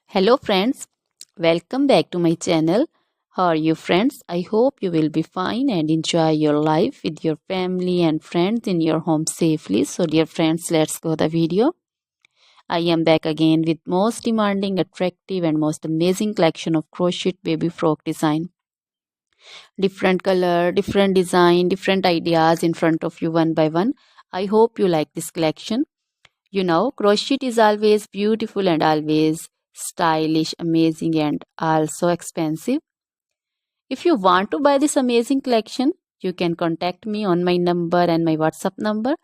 Hello friends, welcome back to my channel. How are you friends? I hope you will be fine and enjoy your life with your family and friends in your home safely. So dear friends, let's go the video. I am back again with most demanding, attractive and most amazing collection of crochet baby frock design. Different color, different design, different ideas in front of you one by one. I hope you like this collection. You know, crochet is always beautiful and always stylish, amazing, and also expensive. If you want to buy this amazing collection, you can contact me on my number and my WhatsApp number.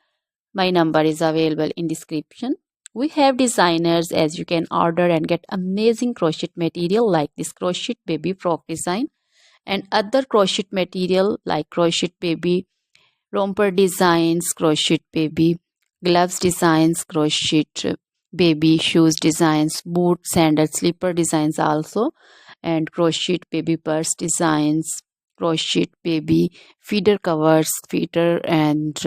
My number is available in description. We have designers as you can order and get amazing crochet material like this crochet baby frock design and other crochet material like crochet baby romper designs, crochet baby gloves designs, crochet baby shoes designs, boot, sandal, slipper designs also, and crochet baby purse designs, crochet baby feeder covers, feeder and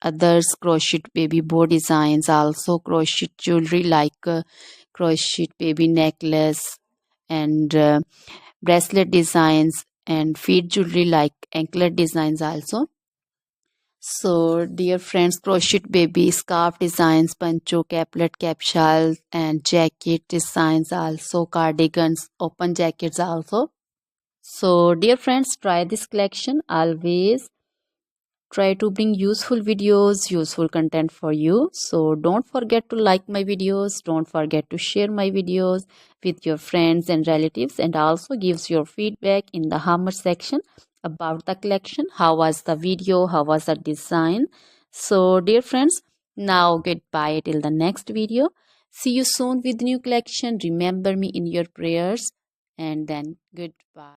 others, crochet baby bow designs also, crochet jewelry like crochet baby necklace and bracelet designs and feet jewelry like anklet designs also. So, dear friends, crochet baby scarf designs, pancho, caplet, capsule, and jacket designs also, cardigans, open jackets also. So, dear friends, try this collection. Always try to bring useful videos, useful content for you. So, don't forget to like my videos. Don't forget to share my videos with your friends and relatives, and also gives your feedback in the comment section about the collection. How was the video? How was the design? So, dear friends, now goodbye till the next video. See you soon with new collection. Remember me in your prayers, and then goodbye.